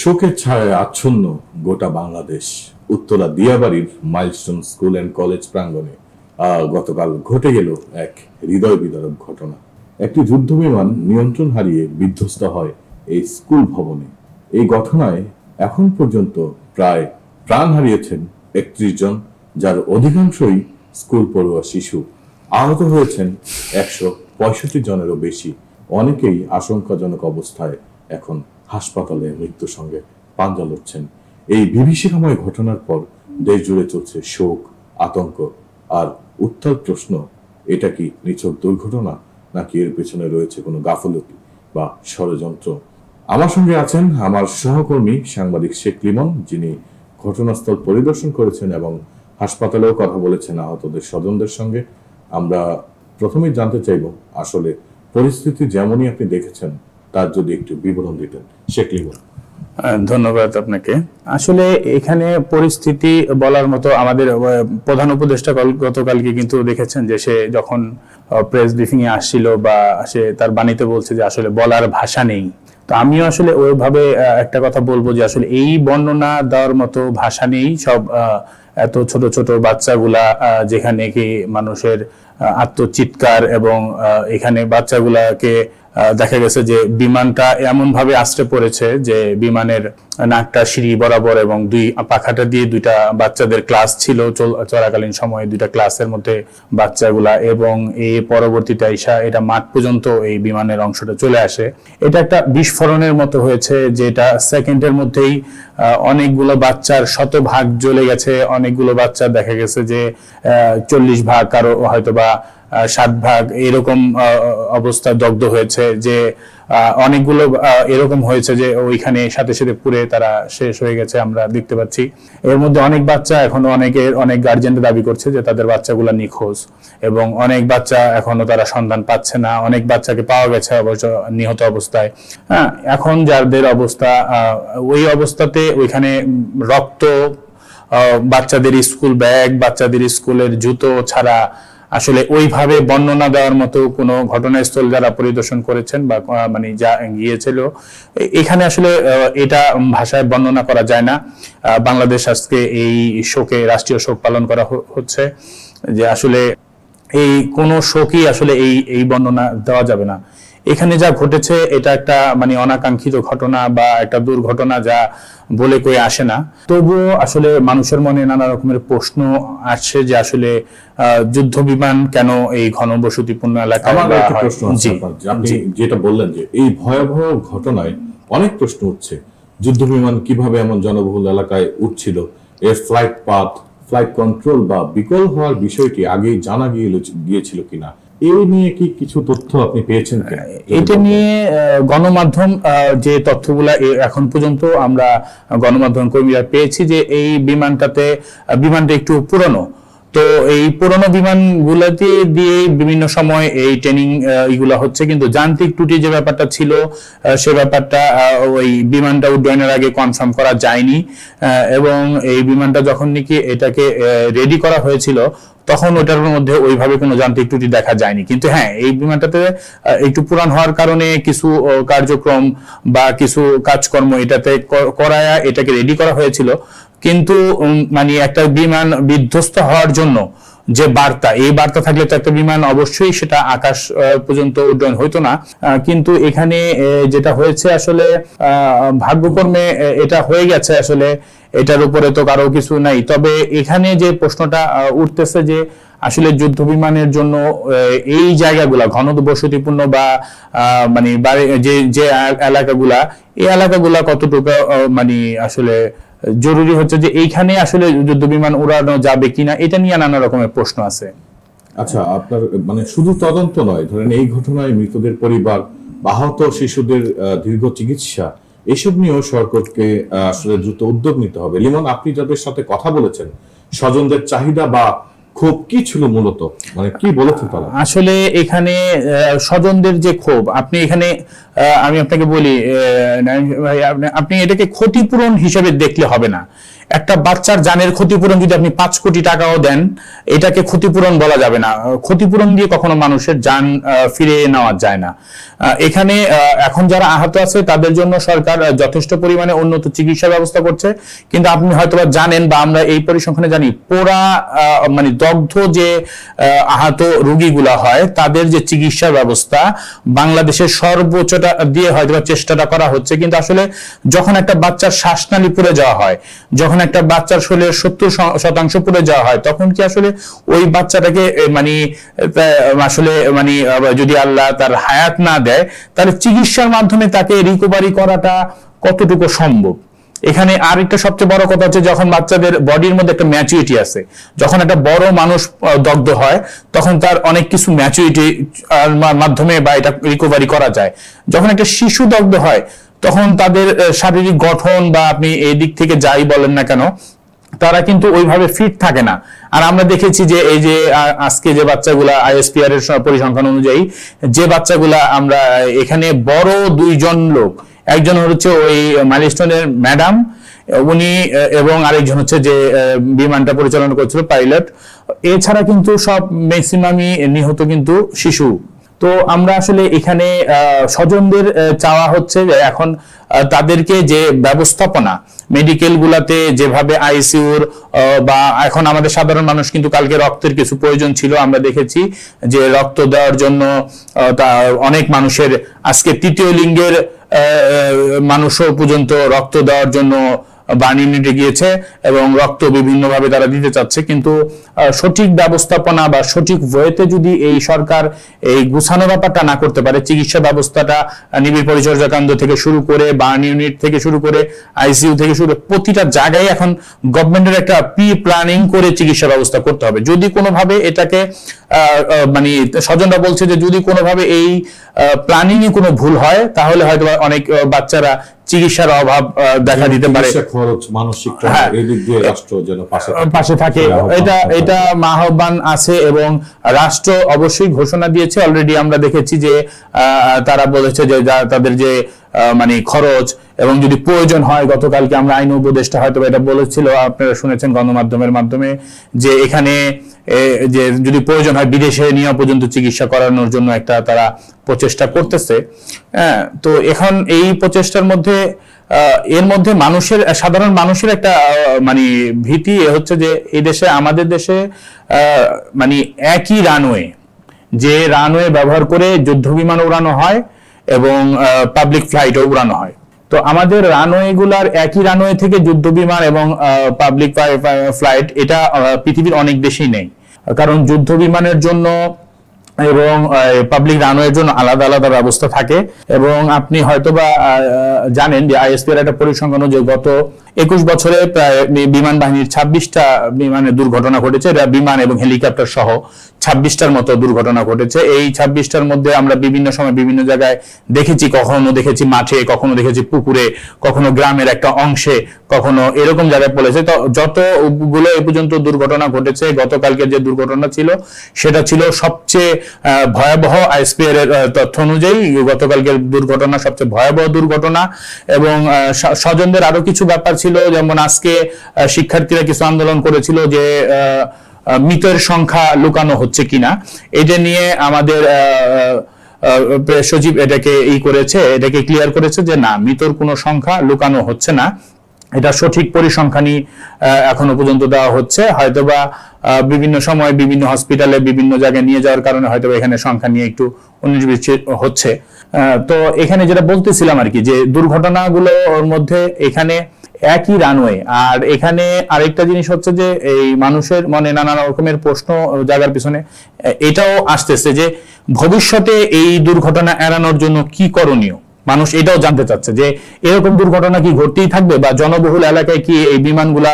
শোকের ছায়ায় আচ্ছন্ন গোটা বাংলাদেশ। উত্তরা দিয়াবাড়ির মাইলস্টোন স্কুল অ্যান্ড কলেজ প্রাঙ্গণে গতকাল ঘটে গেল এক হৃদয় বিদারক ঘটনা। একটি যুদ্ধ বিমান নিয়ন্ত্রণ হারিয়ে বিধ্বস্ত হয় এই স্কুল ভবনে। এই ঘটনায় এখন পর্যন্ত প্রায় প্রাণ হারিয়েছেন 31 জন, যার অধিকাংশই স্কুল পড়ুয়া শিশু। আহত হয়েছেন 165 জনেরও বেশি। অনেকেই আশঙ্কাজনক অবস্থায় এখন হাসপাতালে মৃত্যুর সঙ্গে পাঞ্জা লড়ছেন। এই বিভীষিকাময় ঘটনার পর দেশ জুড়ে চলছে শোক, আতঙ্ক আর উত্তর প্রশ্ন, এটা কি নিছক দুর্ঘটনা নাকি এর পেছনে রয়েছে কোনো গাফলতি বা ষড়যন্ত্র? আমার সঙ্গে আছেন আমার সহকর্মী সাংবাদিক শেখ লিমন, যিনি ঘটনাস্থল পরিদর্শন করেছেন এবং হাসপাতালেও কথা বলেছেন আহতদের স্বজনদের সঙ্গে। আমরা প্রথমেই জানতে চাইব, আসলে পরিস্থিতি যেমনই আপনি দেখেছেন তার যদি একটু বিবরণ দিতেন শেখ লিমন। ধন্যবাদ আপনাকে। আসলে এখানে পরিস্থিতি বলার মতো, আমাদের প্রধান উপদেষ্টা গতকালকে কিন্তু দেখেছেন যে সে যখন প্রেস ব্রিফিং এ আসছিল বা সে তার বাণীতে বলছে যে আসলে বলার ভাষা নেই। তো আমিও আসলে ওইভাবে একটা কথা বলবো যে আসলে এই বর্ণনা দেওয়ার মতো ভাষা নেই। সব এত ছোট ছোট বাচ্চাগুলা, যেখানে কি মানুষের আত্মচিৎকার এবং এখানে বাচ্চাগুলাকে দেখা গেছে যে বিমানটা এমন ভাবে আছড়ে পড়েছে যে বিমানের নাকটা সিঁড়ি বরাবর এবং দুই পাখাটা দিয়ে দুইটা বাচ্চাদের ক্লাস ছিল চলাকালীন সময়ে, দুইটা ক্লাসের মধ্যে বাচ্চাগুলা, এবং এই পরবর্তীতে আইসা এটা মাঠ পর্যন্ত এই বিমানের অংশটা চলে আসে। এটা একটা বিস্ফোরণের মতো হয়েছে, যেটা সেকেন্ডের মধ্যেই অনেকগুলো বাচ্চার শতভাগ জ্বলে গেছে। অনেকগুলো বাচ্চা দেখা গেছে যে 40 ভাগ, কারো হয়তোবা 7 ভাগ এরকম অবস্থা দগ্ধ হয়েছে। যে অনেকগুলো এরকম হয়েছে যে ওইখানে সাথে সাথে পুড়ে তারা শেষ হয়ে গেছে, আমরা দেখতে পাচ্ছি। এর মধ্যে অনেক বাচ্চা এখনো অনেক গার্জিয়ান দাবি করছে যে তাদের বাচ্চাগুলো নিখোঁজ, এবং অনেক বাচ্চা এখনো তারা সন্ধান পাচ্ছে না। অনেক বাচ্চাকে পাওয়া গেছে অবশ্য নিহত অবস্থায়। হ্যাঁ, এখন যাদের অবস্থা, ওই অবস্থাতে ওইখানে রক্ত, বাচ্চাদের স্কুল ব্যাগ, বাচ্চাদের স্কুলের জুতো ছাড়া আসলে ওইভাবে বর্ণনা দেওয়ার মতো কোনো ঘটনাস্থল যারা পরিদর্শন করেছেন বা মানে যা গিয়েছিল, এখানে আসলে এটা ভাষায় বর্ণনা করা যায় না। বাংলাদেশ আজকে এই শোকে রাষ্ট্রীয় শোক পালন করা হচ্ছে, যে আসলে এই কোনো শোকই আসলে এই বর্ণনা দেওয়া যাবে না। এখানে যা ঘটেছে এটা একটা মানে অনাকাঙ্ক্ষিত ঘটনা বা একটা দুর্ঘটনা, যা বলে কয়ে আসে না। তবুও আসলে মানুষের মনে নানা রকমের প্রশ্ন আসছে যে আসলে যুদ্ধ বিমান কেন এই ঘনবসতিপূর্ণ এলাকায়? আপনি যেটা বললেন যে এই ভয়াবহ ঘটনায় অনেক প্রশ্ন উঠছে। যুদ্ধ বিমান কিভাবে এমন জনবহুল এলাকায় উঠছিল? এর ফ্লাইট পাথ, ফ্লাইট কন্ট্রোল বা বিকল হওয়ার বিষয়টি আগেই জানা গিয়েছিল কিনা, এই নিয়ে কি কিছু তথ্য আপনি পেয়েছেন? এটা নিয়ে গণমাধ্যম যে তথ্যগুলা এখন পর্যন্ত আমরা গণমাধ্যম কর্মীরা পেয়েছি, যে এই বিমানটা একটু পুরনো। তো এই পুরনো বিমানগুলোতে দিয়ে বিভিন্ন সময় এই ট্রেনিং এগুলা হচ্ছে, কিন্তু যান্ত্রিক ত্রুটি যে ব্যাপারটা ছিল সে ব্যাপারটা ওই বিমানটা উড্ডয়নের আগে কনফার্ম করা যায়নি। এবং এই বিমানটা যখন নাকি এটাকে রেডি করা হয়েছিল তখন ওটার মধ্যে ওইভাবে কোনো যান্ত্রিক ত্রুটি দেখা যায়নি। কিন্তু হ্যাঁ, এই বিমানটাতে একটু পুরান হওয়ার কারণে কিছু কার্যক্রম বা কিছু কাজকর্ম এটাতে করায়া এটাকে রেডি করা হয়েছিল। কিন্তু মানে একটা বিমান বিধ্বস্ত হওয়ার জন্য যে বার্তা, এই বার্তা থাকলে তো একটা বিমান অবশ্যই সেটা আকাশ পর্যন্ত উড্ডয়ন হইতো না। কিন্তু এখানে যেটা হয়েছে আসলে ভাগ্যক্রমে এটা হয়ে গেছে, আসলে এটার উপরে তো কারো কিছু নাই। তবে এখানে যে প্রশ্নটা উঠতেছে যে আসলে যুদ্ধ বিমানের জন্য এই জায়গাগুলা ঘনবসতিপূর্ণ বা মানে যে এলাকাগুলা, এই এলাকাগুলা কতটুকু মানে আসলে জরুরি হচ্ছে, যে এইখানে আসলে যুদ্ধ বিমান উড়ানো যাবে কিনা, এটা নিয়ে নানা রকমের প্রশ্ন আছে। আচ্ছা, আপনার মানে শুধু তদন্ত নয়, ধরেন এই ঘটনায় মৃতদের পরিবার, আহত শিশুদের দীর্ঘ চিকিৎসা, এসব নিয়েও সরকারকে আসলে দ্রুত উদ্যোগ নিতে হবে। লিমন, আপনি যাদের সাথে কথা বলেছেন, স্বজনদের চাহিদা বা ক্ষোভ কি ছিল মূলত, মানে কি বলেছেন তারা? আসলে এখানে স্বজনদের যে ক্ষোভ, আপনি এখানে আমি আপনাকে বলি, আপনি এটাকে ক্ষতিপূরণ হিসেবে দেখলে হবে না। একটা বাচ্চার জানের ক্ষতিপূরণ যদি আপনি 5 কোটি টাকাও দেন, এটাকে ক্ষতিপূরণ বলা যাবে না। ক্ষতিপূরণ দিয়ে কখনো মানুষের জান ফিরে নেওয়া যায় না। এখানে এখন যারা আহত আছে তাদের জন্য সরকার যথেষ্ট পরিমাণে উন্নত চিকিৎসা ব্যবস্থা করছে, কিন্তু আপনি হয়তোবা জানেন বা আমরা এই পরিসংখ্যানে জানি, পোড়া মানে দগ্ধ যে আহত রোগীগুলা হয় তাদের যে চিকিৎসা ব্যবস্থা বাংলাদেশের সর্বোচ্চটা দিয়ে হয়তোবা চেষ্টাটা করা হচ্ছে, কিন্তু আসলে যখন একটা বাচ্চার শ্বাসনালী পুড়ে যাওয়া হয়, যখন একটা বাচ্চার শরীরের 70% পুড়ে যাওয়া হয়, তখন কি আসলে ওই বাচ্চাটাকে মানে আসলে মানে যদি আল্লাহ তার হায়াত না দেয়, তাহলে চিকিৎসার মাধ্যমে তাকে রিকভারি করাটা কতটুকু সম্ভব? এখানে আরেকটা সবচেয়ে বড় কথা হচ্ছে, যখন বাচ্চাদের বডির মধ্যে একটা ম্যাচুরিটি আছে, যখন একটা বড় মানুষ দগ্ধ হয় তখন তার অনেক কিছু ম্যাচুরিটি মাধ্যমে বা এটা রিকভারি করা যায়। যখন একটা শিশু দগ্ধ হয় তখন তাদের শারীরিক গঠন বা আপনি এই দিক থেকে যাই বলেন না কেন, তারা কিন্তু ওইভাবে ফিট থাকে না। আর আমরা দেখেছি যে এই যে আজকে যে বাচ্চাগুলা আইএসপিআর এর পরিসংখ্যান অনুযায়ী যে বাচ্চাগুলা আমরা এখানে বড় 2 জন লোক, একজন হচ্ছে ওই মাইলস্টোনের ম্যাডাম উনি, এবং আরেকজন হচ্ছে যে বিমানটা পরিচালনা করছিল পাইলট, এছাড়া কিন্তু সব ম্যাক্সিমামই নিহত কিন্তু শিশু। তো আমরা আসলে এখানে স্বজনদের চাওয়া হচ্ছে যে এখন তাদেরকে যে ব্যবস্থাপনা মেডিকেল গুলাতে যেভাবে আইসিইউর বা এখন আমাদের সাধারণ মানুষ কিন্তু কালকে রক্তের কিছু প্রয়োজন ছিল, আমরা দেখেছি যে রক্ত দেওয়ার জন্য অনেক মানুষের আজকে তৃতীয় লিঙ্গের মানুষও পর্যন্ত রক্ত দেওয়ার জন্য বার্ন ইউনিটে গিয়েছে এবং রক্ত বিভিন্নভাবে তারা দিতে চাচ্ছে, কিন্তু সঠিক ব্যবস্থাপনা বা সঠিক ওয়েতে যদি এই সরকার এই গুছানো ব্যাপারটা না করতে পারে, চিকিৎসা ব্যবস্থাটা নিবিড় পরিচর্যা কেন্দ্র থেকে শুরু করে বার্ন ইউনিট থেকে শুরু করে আইসিইউ থেকে শুরু করে প্রতিটা জায়গায় এখন গভর্নমেন্টের একটা প্রি প্ল্যানিং করে চিকিৎসা ব্যবস্থা করতে হবে। যদি কোনোভাবে এটাকে মানে স্বজনরা বলছে যে যদি কোনোভাবে এই প্ল্যানিং এ কোনো ভুল হয় তাহলে হয়তো অনেক বাচ্চারা চিকিৎসার অভাব দেখা দিতে পারে, খরচ মানসিক এই দিক দিয়ে রাষ্ট্র যেন পাশে থাকে, এটা আহ্বান আছে। এবং রাষ্ট্র অবশ্যই ঘোষণা দিয়েছে, অলরেডি আমরা দেখেছি যে তারা বলেছে যে তাদের যে মানে খরচ এবং যদি প্রয়োজন হয়, গতকালকে আমরা আইন উপদেষ্টা হয়তো এটা বলেছিল, আপনারা শুনেছেন গণমাধ্যমের মাধ্যমে, যে এখানে যে যদি প্রয়োজন হয় বিদেশে নিয়ে পর্যন্ত চিকিৎসা করানোর জন্য একটা তারা প্রচেষ্টা করতেছে। তো এখন এই প্রচেষ্টার মধ্যে এর মধ্যে মানুষের সাধারণ মানুষের একটা মানে ভীতি হচ্ছে যে এই দেশে আমাদের দেশে মানে একই রানওয়ে, যে রানওয়ে ব্যবহার করে যুদ্ধ বিমান উড়ানো হয় এবং পাবলিক ফ্লাইটও উড়ানো হয়। তো আমাদের রানওয়ে গুলার একই রানওয়ে থেকে যুদ্ধ বিমান এবং পাবলিক ফ্লাইট এটা পৃথিবীর অনেক দেশেই নেই, কারণ যুদ্ধ বিমানের জন্য এবং পাবলিক রানওয়ের জন্য আলাদা আলাদা ব্যবস্থা থাকে। এবং আপনি হয়তোবা জানেন যে আইএসপিআর একটা পরিসংখ্যান যে গত 21 বছরে প্রায় বিমান বাহিনীর 26টা বিমানের দুর্ঘটনা ঘটেছে, বিমান এবং হেলিকপ্টার সহ 26টার মতো দুর্ঘটনা ঘটেছে। এই 26টার মধ্যে আমরা বিভিন্ন সময় বিভিন্ন জায়গায় দেখেছি, কখনো দেখেছি মাঠে, কখনো দেখেছি পুকুরে, কখনো গ্রামের একটা অংশে, কখনো এরকম জায়গায় পড়েছে। তো যতগুলো এ পর্যন্ত দুর্ঘটনা ঘটেছে, গতকালকে যে দুর্ঘটনা ছিল সেটা ছিল সবচেয়ে ভয়াবহ আইএসপিআর এর তথ্য অনুযায়ী গতকালকের দুর্ঘটনা সবচেয়ে ভয়াবহ দুর্ঘটনা। এবং স্বজনদের আরো কিছু ব্যাপার ছিল, যেমন আজকে শিক্ষার্থীরা কিছু আন্দোলন করেছিল যে মৃতের সংখ্যা লুকানো হচ্ছে কিনা, এটা নিয়ে আমাদের সচিব এটাকে এটাকে ক্লিয়ার করেছে যে না, মৃতের কোনো সংখ্যা লুকানো হচ্ছে না, এটা সঠিক পরিসংখ্যানই এখনো পর্যন্ত দেওয়া হচ্ছে। হয়তোবা বিভিন্ন সময় বিভিন্ন হসপিটালে বিভিন্ন জায়গায় নিয়ে যাওয়ার কারণে হয়তোবা এখানে সংখ্যা নিয়ে একটু 19-20 হচ্ছে। তো এখানে যেটা বলতেছিলাম আর কি, যে দুর্ঘটনাগুলোর মধ্যে এখানে একই রানওয়ে। আর এখানে আরেকটা জিনিস হচ্ছে যে এই মানুষের মনে নানা রকমের প্রশ্ন জাগার পিছনে এটাও আসতেছে যে ভবিষ্যতে এই দুর্ঘটনা এড়ানোর জন্য কি করণীয়। মানুষ এটাও জানতে চাচ্ছে যে এরকম দুর্ঘটনা কি ঘটতেই থাকবে, বা জনবহুল এলাকায় কি এই বিমানগুলা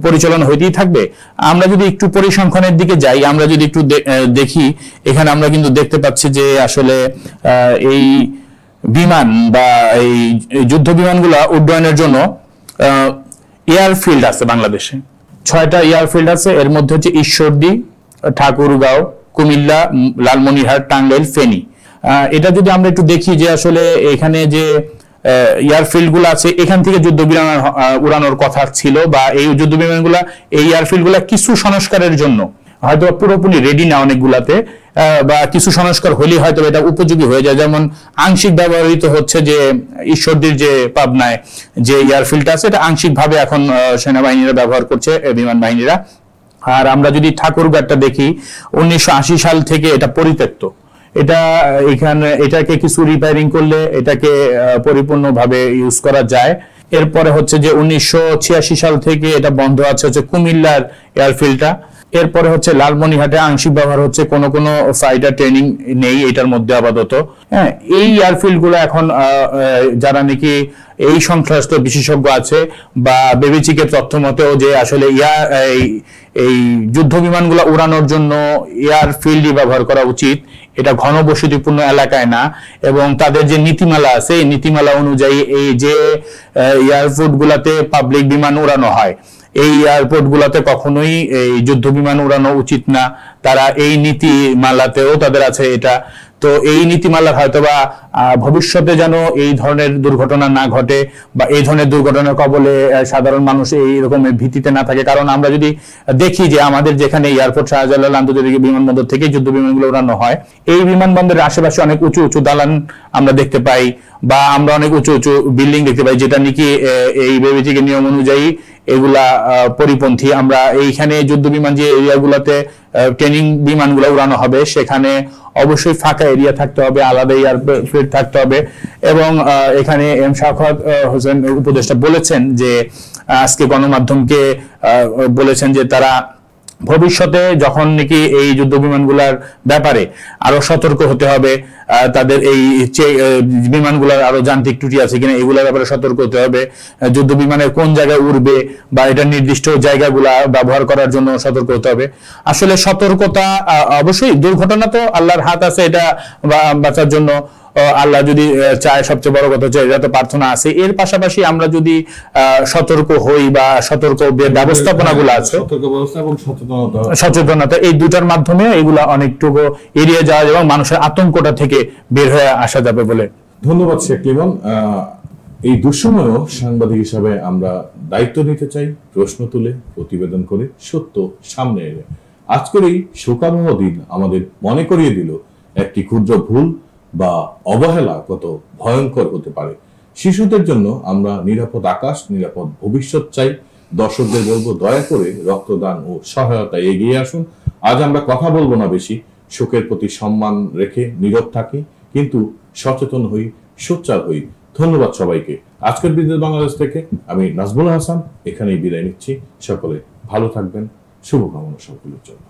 পরিচালনা হইতেই থাকবে। আমরা যদি একটু পরিসংখ্যানের দিকে যাই, আমরা যদি একটু দেখি, এখানে আমরা কিন্তু দেখতে পাচ্ছি যে আসলে এই বিমান বা এই যুদ্ধ বিমানগুলা উড্ডয়নের জন্য এয়ারফিল্ড আছে বাংলাদেশে, 6টা এয়ারফিল্ড আছে। এর মধ্যে হচ্ছে ঈশ্বরদী, ঠাকুরগাঁও, কুমিল্লা, লালমনিরহাট, টাঙ্গাইল, ফেনী। এটা যদি আমরা একটু দেখি যে আসলে এখানে যে এয়ারফিল্ড গুলো আছে, এখান থেকে যুদ্ধ বিমান উড়ানোর কথা ছিল, বা এই যুদ্ধ বিমানগুলা এই এয়ারফিল্ড গুলা কিছু সংস্কারের জন্য হয়তো পুরোপুরি রেডি না অনেকগুলাতে, বা কিছু সংস্কার হলেই হয়তো এটা উপযোগী হয়ে যায়। যেমন আংশিক ব্যবহৃত হচ্ছে যে ঈশ্বরদীর যে পাবনায় যে এয়ারফিল্ডটা আছে, এটা আংশিক ভাবে এখন সেনাবাহিনীরা ব্যবহার করছে, বিমান বাহিনীরা। আর আমরা যদি ঠাকুরগাঁওটা দেখি, 1980 সাল থেকে এটা পরিত্যক্ত। এটা এটাকে কিছু রিপেয়ারিং করলে এটাকে পরিপূর্ণভাবে ইউজ করা যায়। এরপরে হচ্ছে যে 1986 সাল থেকে এটা বন্ধ আছে হচ্ছে কুমিল্লার এয়ারফিল্ডটা। এরপরে হচ্ছে লালমনিরহাটে আংশিক ব্যবহার হচ্ছে, কোন কোন ফাইটার ট্রেনিং নেই এটার মধ্যে আপাতত। হ্যাঁ, এই এয়ারফিল্ড গুলো এখন যারা নাকি এই সংশ্লিষ্ট বিশেষজ্ঞ আছে বা বিবেচিকের তথ্য মতেও যে আসলে এই যুদ্ধ বিমানগুলো উড়ানোর জন্য এয়ারফিল্ডই ব্যবহার করা উচিত, এটা ঘনবসতিপূর্ণ এলাকায় না। এবং তাদের যে নীতিমালা আছে, এই নীতিমালা অনুযায়ী এই যে এয়ারপোর্ট গুলাতে পাবলিক বিমান উড়ানো হয়, এই এয়ারপোর্ট গুলাতে কখনোই এই যুদ্ধ বিমান উড়ানো উচিত না। তারা এই নীতিমালাতেও তাদের আছে এটা। তো এই নীতিমালার হয়তোবা ভবিষ্যতে যেন এই ধরনের দুর্ঘটনা না ঘটে, বা এই ধরনের দুর্ঘটনার কবলে সাধারণ মানুষ এই রকমের ভীতিতে না থাকে। কারণ আমরা যদি দেখি যে আমাদের যেখানে এয়ারপোর্ট শাহজালাল আন্তর্জাতিক বিমানবন্দর থেকে যুদ্ধ বিমানগুলো উড়ানো হয়, এই বিমানবন্দরের আশেপাশে অনেক উঁচু উঁচু দালান আমরা দেখতে পাই, বা আমরা অনেক উঁচু উঁচু বিল্ডিং দেখতে পাই, যেটা নাকি এই বিবেচিকের নিয়ম অনুযায়ী এগুলা পরিপন্থী। আমরা এইখানে যুদ্ধ বিমান যে এরিয়াগুলোতে ট্রেনিং বিমানগুলো উড়ানো হবে, সেখানে অবশ্যই ফাঁকা এরিয়া থাকতে হবে, আলাদা এয়ারফিল্ড থাকতে হবে। এবং এখানে এম শাওকত হোসেন উপদেষ্টা বলেছেন যে, আজকে গণমাধ্যমকে বলেছেন যে তারা ভবিষ্যতে যখন নাকি এই যুদ্ধ বিমানগুলোর ব্যাপারে আরো সতর্ক হতে হবে, তাদের এই বিমানগুলোর আরো যান্ত্রিক ত্রুটি আছে কিনা এগুলোর ব্যাপারে সতর্ক হতে হবে, যুদ্ধ বিমানের কোন জায়গায় উড়বে বা এটা নির্দিষ্ট জায়গাগুলা ব্যবহার করার জন্য সতর্ক হতে হবে। আসলে সতর্কতা, অবশ্যই দুর্ঘটনা তো আল্লাহর হাত আছে, এটা বাঁচার জন্য আল্লাহ যদি চায়, সবচেয়ে বড় কথা হচ্ছে এটা তো প্রার্থনা আছে। এর পাশাপাশি আমরা যদি সতর্ক হই বা সতর্ক ব্যবস্থাপনাগুলো আছে, সচেতনতা, এই দুটার মাধ্যমে এগুলা অনেকটুকু এড়িয়ে যাওয়া এবং মানুষের আতঙ্কটা থেকে বের হয়ে আসা যাবে বলে। ধন্যবাদ শেখ লিমন। এই দুঃসময়েও সাংবাদিক হিসাবে আমরা দায়িত্ব নিতে চাই, প্রশ্ন তুলে প্রতিবেদন করে সত্য সামনে এনে। আজকের এই শোকাবহ দিন আমাদের মনে করিয়ে দিল একটি ক্ষুদ্র ভুল বা অবহেলা কত ভয়ঙ্কর হতে পারে। শিশুদের জন্য আমরা নিরাপদ আকাশ, নিরাপদ ভবিষ্যৎ চাই। দর্শকদের বলবো, দয়া করে রক্তদান ও সহায়তা এগিয়ে আসুন। আজ আমরা কথা বলবো না বেশি, শোকের প্রতি সম্মান রেখে নীরব থাকি, কিন্তু সচেতন হই, সোচ্চার হই। ধন্যবাদ সবাইকে। আজকের বিদেশ বাংলাদেশ থেকে আমি নাজমুল হাসান এখানেই বিদায় নিচ্ছি। সকলে ভালো থাকবেন, শুভকামনা সকলের জন্য।